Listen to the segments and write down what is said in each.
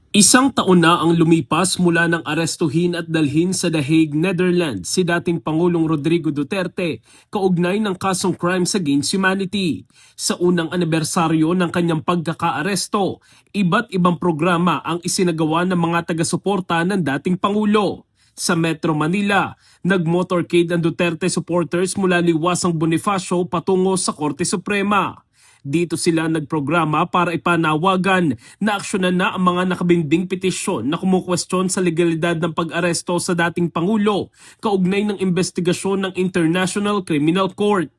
Isang taon na ang lumipas mula ng arestuhin at dalhin sa The Hague, Netherlands si dating Pangulong Rodrigo Duterte kaugnay ng kasong Crimes Against Humanity. Sa unang anibersaryo ng kanyang pagkakaaresto, iba't ibang programa ang isinagawa ng mga taga-suporta ng dating Pangulo. Sa Metro Manila, nag-motorcade ang Duterte supporters mula Liwasang Bonifacio patungo sa Korte Suprema. Dito sila nagprograma para ipanawagan na aksyonan na ang mga nakabinding petisyon na kumukwestiyon sa legalidad ng pag-aresto sa dating Pangulo kaugnay ng investigasyon ng International Criminal Court.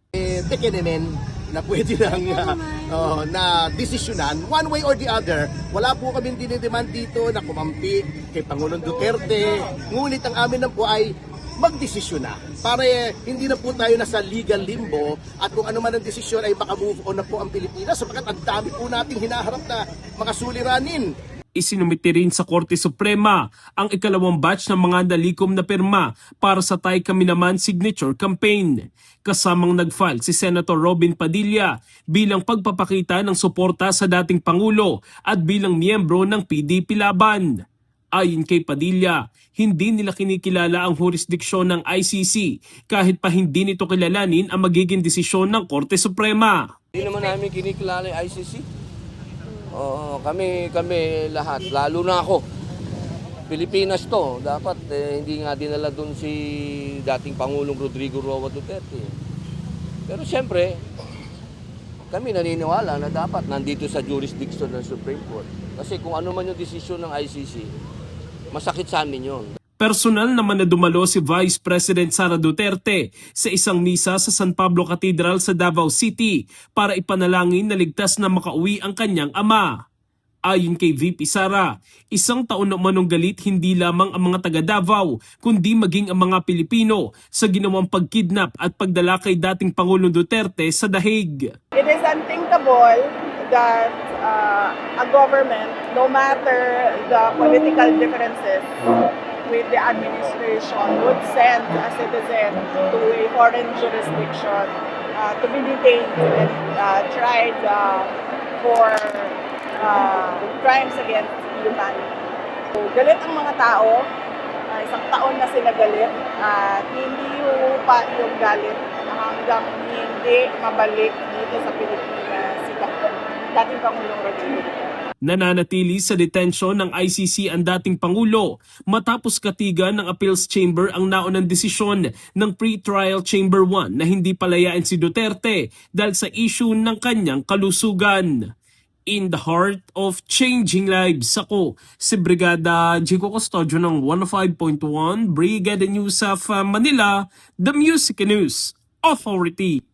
Tekenemen na pwede lang na desisyonan one way or the other. Wala po kami dinidemand dito na kumampi kay Pangulong Duterte. Ngunit ang amin na po ay magdesisyon na para hindi na po tayo nasa legal limbo at kung ano man ang desisyon ay makamove on na po ang Pilipinas sapagkat ang dami po nating hinaharap na mga suliranin. Isinumiti rin sa Korte Suprema ang ikalawang batch ng mga nalikom na pirma para sa Tay Kami Naman signature campaign. Kasamang nag-file si Senator Robin Padilla bilang pagpapakita ng suporta sa dating Pangulo at bilang miyembro ng PDP Laban. Ayon kay Padilla, hindi nila kinikilala ang jurisdiksyon ng ICC kahit pa hindi nito kilalanin ang magiging desisyon ng Korte Suprema. Hindi naman namin kinikilala yung ICC. Kami lahat, lalo na ako. Pilipinas to, dapat hindi nga dinala doon si dating Pangulong Rodrigo Roa Duterte. Pero siyempre, kami naniniwala na dapat nandito sa jurisdiction ng Supreme Court. Kasi kung ano man yung desisyon ng ICC, masakit sa amin yun. Personal naman na dumalo si Vice President Sara Duterte sa isang misa sa San Pablo Cathedral sa Davao City para ipanalangin na ligtas na makauwi ang kanyang ama. Ayon kay VP Sara, isang taon na umanong galit hindi lamang ang mga taga Davao kundi maging ang mga Pilipino sa ginawang pagkidnap at pagdala kay dating Pangulong Duterte sa The Hague. It is unthinkable that a government, no matter the political differences with the administration, would send a citizen to a foreign jurisdiction to be detained and tried for crimes against humanity. So, galit ang mga tao, isang taon na sila galit at hindi pa yung galit hanggang hindi mabalik dito sa Pilipinas si dating Pangulong Rodrigo Duterte. Nananatili sa detention ng ICC ang dating Pangulo matapos katigan ng Appeals Chamber ang naunang desisyon ng Pre-Trial Chamber 1 na hindi palayain si Duterte dahil sa issue ng kanyang kalusugan. In the heart of changing lives, ako si Brigada Jico Custodio ng 105.1 Brigada News of Manila, the Music News Authority.